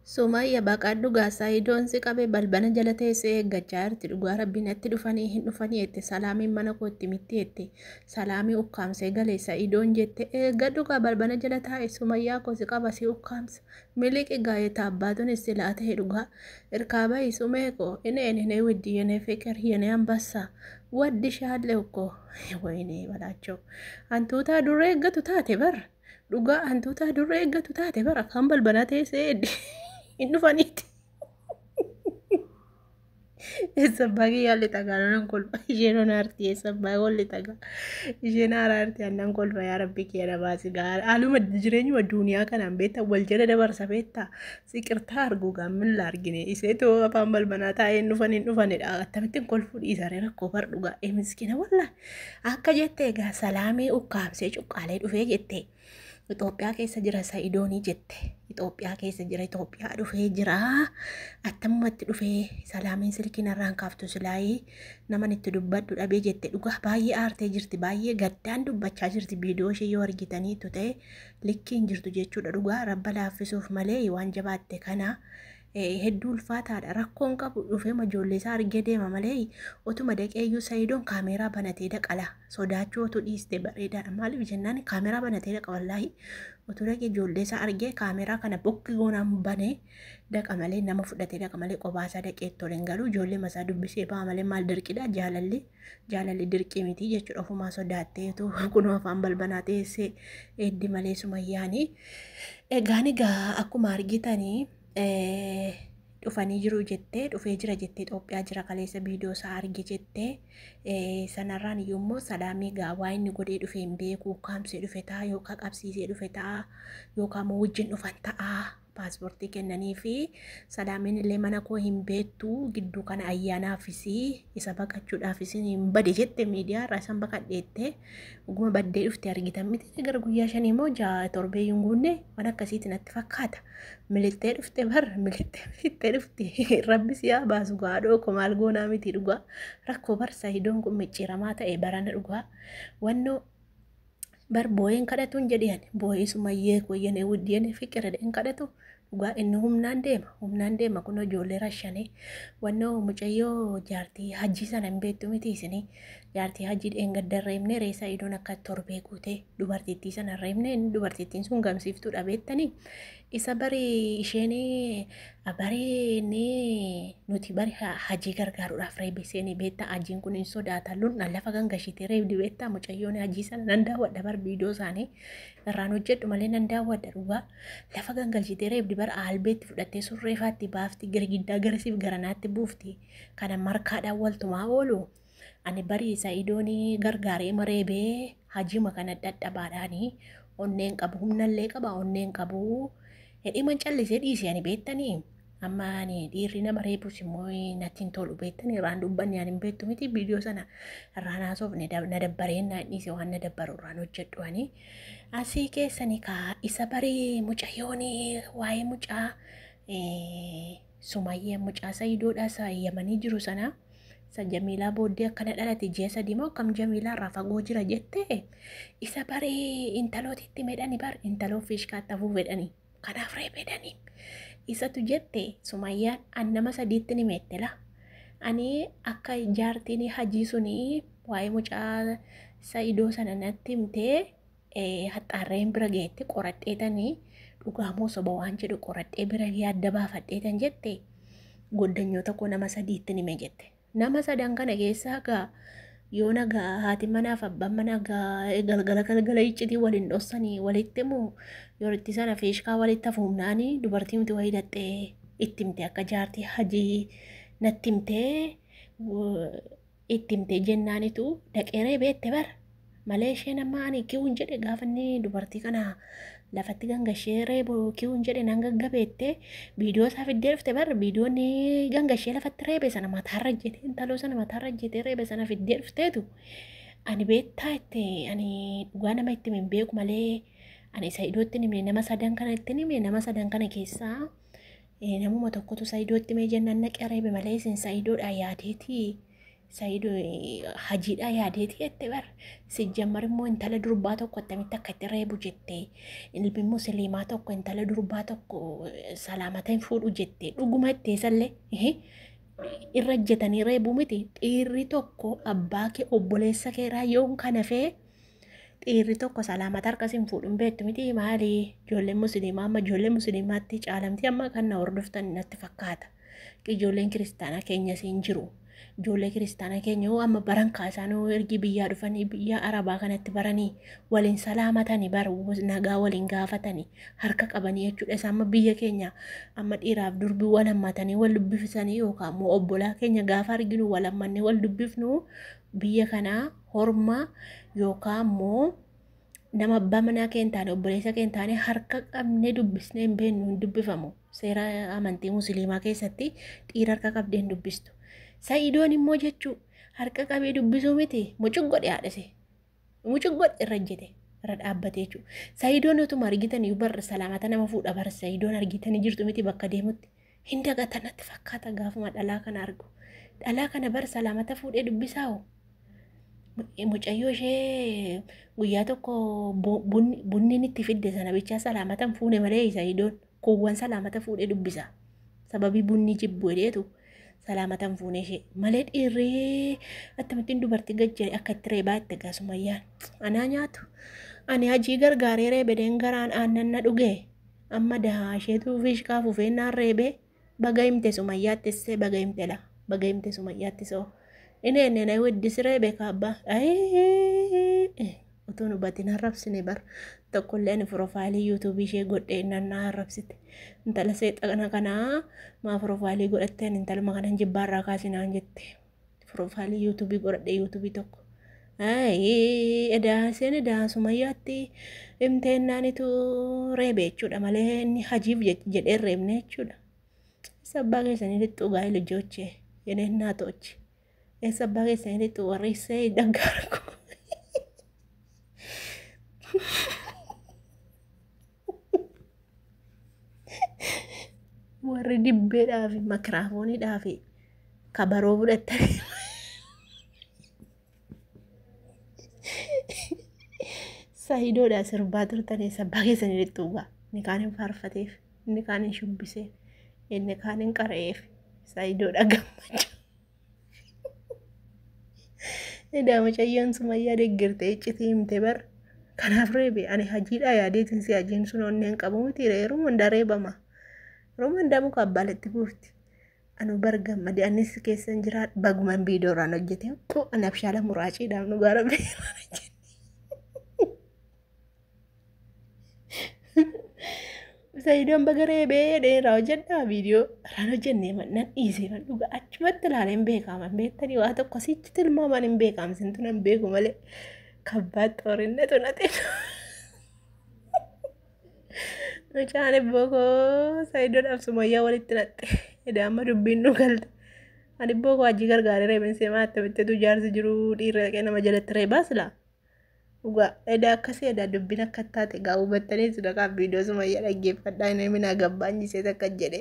Sumayya baqadhu gaasaa idoonsi qabe balbana jala teessee eeggachaa jirti. Dhugaa rabbiin itti dhufanii hin dhufanii jette. Salaamiin mana kootti mitti jette. Salaamii ukkaamsee galeessa idoon jette. Eeggadhu gaa balbana jala taa'e Sumayyaa kosi qaba si ukkaamsa. Miliqi gaayeta abbaatuun istilaa ta'e dhugaa. Irkaaba isumee koo ineen widdi yenee fikir yenee ambassa. Waddi shaalle ukkoo. Wayinee balaachoo. Hantuutaa duree eeggatu taate bara. Dhugaa hantuutaa duree eeggatu taate bara kan balbana teessee eddi. Indufanitti. Eessabbaa yaalli tagaa nan kolfa. Isheen on aartii eessabbaa walli tagaa. Isheen aartii annan kolfa yaa rabbi keera baasi gaara. Haaluma jireenyuma duuniyaa kanaan beektaa wal jala dabarsa beektaa. Siqirtaa arguu gaammin la argine. Iseetoo afaan balbanaa taa'ee hin dhufanidha. Akkamittiin kolfuu dhiisaree rakkoo bar dhugaa. Miskina wallaa. Akka jettee egaa salaamee ukkaamsee cuqqaalee dhufee jettee. Itoophiyaa keessa jira Sa'idoonii jette. Itoophiyaa keessa jira Itoophiyaa dhufee jira. Attammatti dhufee salaamiin silkiin irraan kaaftu silaayii naman itti dubbadhu dhabee jette. Dhugaa baay'ee aartee jirti. Baay'ee gaddaan dubbachaa jirti. Viidiyoo ishee yoo argitaniitu ta'e likkiin jirtu jechuudha. Dhugaa rabba laaffisuuf malee waan jabaatte kana hedduu ulfaataadha. Rakkoon qabu dhufee ijoollee isaa argee deema malee otuma dhaqeeyyuu Sa'idoon kaameeraa banatee dhaqala. Sodaachuu otu dhiiste bareedaadha. Maaliif jennaan kaameeraa banatee dhaqa wallaahi. Otu dhaqee ijoollee isaa argee kaameeraa kana bokki goonaan banee dhaqa malee nama fudhatee dhaqa malee qobaasaa dhaqee toleen galuu ijoollee masaa dubbisee ba'a malee maal dirqidha jaalalli dirqii miti jechuudha. Ofumaa sodaatteetu kunoo afaan balbanaa teessee eeddi malee Sumayyaanii. Egaan egaa akkuma argitanii dhufanii jiru jettee dhufee jira jettee Itoophiyaa jira kaleessa viidiyoo isaa arge jettee sanarraan iyyuu salaamii gaawaa inni godhee dhufee hin beeku kaamsee dhufe ta'a yookaan qabsiisee dhufe ta'a yookaan wajjin dhufan ta'a paaspoortii kennanii fi salaamiin illee mana koo hin beektu gidduu kana ayyaanaafis isa baqachuudhaafis hin bade jette miidiyaa irraa isan baqadheette oguma baddee dhufte argitan miti gara guyyaa 5 moo 6 torbee hin guunne waan akkasiitti natti fakkaata. Milittee dhufte milittee dhufte rabbi siyaa baasu gaadhoo ko maal goonaa miti dhugaa rakkoo barsa Sa'idoon kun micciiramaa ta'e barana dhugaa wannoo bar booyeen kadhatuun jedhiyan booyee Sumayyee koyyane wuddiyane fikira dheen kadhatu dhugaa inni humnaan deema kun ijoollee rashane wannoo mucayyoo jaartii hajji sana hin beektu miti isinii jaartii hajji dheen gaddarreemne reessa Sa'idoon akka torbee guute dubartittii sana reemne dubartittiin sun gamsiiftuu dhabeettanii isa bari isheen bari nuti bari hajii gargaaruudhaaf reebiseen beektaa hajiin kun hin sodaatan lafa gangashitee reebdi beektaa mucayyoon hajii sana nan daawwadha bar viidiyoo isaanii irraan hojjedhu malee nan daawwadha dhugaa lafa gangashitee reebdi bar albeetti fudhattee surreefaatti baafti girgiddaa garasiif garanaatti buufti kana markaadhaan waltumaa oolu ani bari Sa'idoon gargaaree mareebee hajiima kana dadhabaadhaanii onneen qabu humnallee qaba onneen qabu. Hedhiiman callisee dhiisee ani beektanii amma ani dhiirri nama reebus immoo natti hin tolu beektanii irraan dubbanni ani hin beektu miti viidiyoo sana irraan haasofne na dabbareen na dhiise waan na dabbaru irraan hojjedhu ani asii keessanii kaa isa barii mucayyoon waa'ee mucaa Sumayyee mucaa Sa'idoodhaas yamanii jiru sana isa Jamiilaa booddee akkana dhalate ji'a 3 moo akkam Jamiilaa irraa fagoo jira jettee isa barii intalootitti medhani bar intaloo fiishkaatti hafuu fedhanii. Kanaaf reebedanii isatu jette Sumayyaan an nama 3tti ni meettela ani akka jaartiin hajii sunii waa'ee mucaa Sa'idoo sana natti himtee haxaarreen bira geetti qoradheetanii dhugaamoo soba waan jedhu qoradhee bira yaadda baafadheetan jette goddanyoota koo nama 3tti ni mee jette nama 3 kana keessaa gaa yoo nagaa haati manaaf abbaan manaa galgala iccitii waliin dhossanii walitti immoo yoo itti sana fiishkaa walitti hafuumnaanii dubartii miti wayii dhattee itti himte akka jaartii hajii natti himtee itti himte jennaanitu dhaqeeree beette bara malee isheen amma ani kiwuun jedhe gaafanni dubartii kana lafatti gangashee reebu kiwuun jedhe nan gaggabeette viidiyoo isaa fiddee dhufte bara viidiyoonni gangashee lafatti reebe sana mataarra jette intaloo sana mataarra jette reebe sana fiddee dhufteetu ani beektaa itti ani dhugaa nama itti hin beeku malee ani Sa'idootti nimee nama 3 kana itti nimee nama 3 kana keessaa namuma tokkotu Sa'idootti mee jennaan naqee reebe malee isin Sa'idoodhaa yaadeeti Sayido hajiidhaa yaadeeti jette bar sijjammar immoo intala durbaa tokko attamitti akka itti reebu jettee ilmi musliimaa tokko intala durbaa tokko salaamata hin fuudhu jettee dhuguma itteessallee irra jetanii reebuu miti dhiirri tokko abbaa kee obboleessa keeraa yoon kana fee dhiirri tokko salaamata harkas hin fuudhu hin beektu miti maali ijoolleen musliimaa amma ijoollee musliimaatti caalamti amma kan na hordoftan natti fakkaata ijoolleen kiristaanaa keenyas hin jiru. Ijoollee kiristaanaa keenya amma baran kaasaanuu ergi biyyaa dhufanii biyya arabaa kanatti baranii waliin salaamatanii nagaa waliin gaafatanii harka qabanii jechuudha. Isaan amma biyya keenya amma dhiiraaf durbii wal hammatanii wal dubbifisanii yookaan immoo obbolaa keenya gaafa arginu wal hammannee wal dubbifnu biyya kanaa hormaa yookaan immoo nama abbaa manaa keenya taane obboleessa keenya taane harka qabnee dubbisnee hin beeknu hin dubbifamu. Seera amantii musliimaa keessatti dhiira harka qabdee hin dubbistu. Sayidoon immoo jechuu harka qabee dubbisuu miti mucuggodhe haadhase mucuggodhe irra jete irra dhaabbate jechuudha. Sayidoon utuma argitanii barra salaamata nama fuudha barra sayidoon argitanii jirtu miti bakka deemutti hin dagatanatti fakkaata gaafuma dhalaa kana argu dhalaa kana barra salaamata fuudhee dubbisaa'u. Mucayyoo ishee guyyaa tokko bunni itti fidde sana bichaa salaamatan fuune malee sayidoon kuuwwan salaamata fuudhee dubbisa sababii bunni jibbu jedheetu. Salaamatan fuune ishee malee dhiirree akkamittiin dubartii gajjare akka itti reebaa itti gaasumayyaan anaa nyaatu ani hajii gargaaree reebedeen garaan aannan na dhugee amma dahaa isheetu fiishkaa fufeennaan reebee baga himte sumayyaattisee baga himte la baga himte sumayyaattisoo inni na weddis reebee kaabbaa utuun hubatiin harrabsine bar tokkollee ani piroofaayilii yuutuubii ishee godhee nannaa harrabsite intala seexana kanaa maa piroofaayilii godhatteen intaluma kanan jibbaarraa kaasinaan jette piroofaayilii yuutuubii godhadhe yuutuubii tokko edaa sumayyaatti himteennaanitu reebe jechuudha malee inni hajiif jedhee reebne jechuudha. Sabbaa keessanii lixxuu gaa'ee lijochee yeneen naa to'ochi sabbaa keessanii lixxuu warri isee dhaggaarku. Warri dibbeedhaa fi makiraafooniidhaa fi kabaroo fudhatanii sayidoodhaa sirbaa turtanii sabbaa keessanii lixxuugaa inni kaan hin faarfateef inni kaan hin shubbiseef inni kaan hin qara'eef sayidoodhaa gammachuu. Edaa mucayyoon sumayyaa deeggartee iccitii himte bar kanaaf reebe ani hajiidhaa yaadeetiin si hajiin sun onneen qabu miti reeruun hunda reebama. Roman damu kabbaletti buufti anu bargammade anis keessan jira baguman biidooraan hojjete ani abshaala muraaciidhaan nu gaara beeraa sayidoon bagaree beedheeraa hojjedhaa viidiyoo raan hojjennee mannan dhiisee man dhuga achumatti ilaaleen beekaman beektanii waa tokko sichi tilmaaman hin beekamsintu nan beeku malee kabbaatti horinnatu nate. Mucaan bookoo sayidoodhaaf sumayyaa walitti natte edaa amma dubbiin nu galte ani bookoo hajii gargaaree reebensee maatta bitteetu jaarsi jiru dhiirra dhaqee nama jalatti reebaas laa dhugaa edaa akkasii edaa dubbiin akka taate gaa hubattanii sudaqaaf viidiyoo sumayyaa dhaggeeffadhaa inni minaa gabbaanjisee takka jedhe.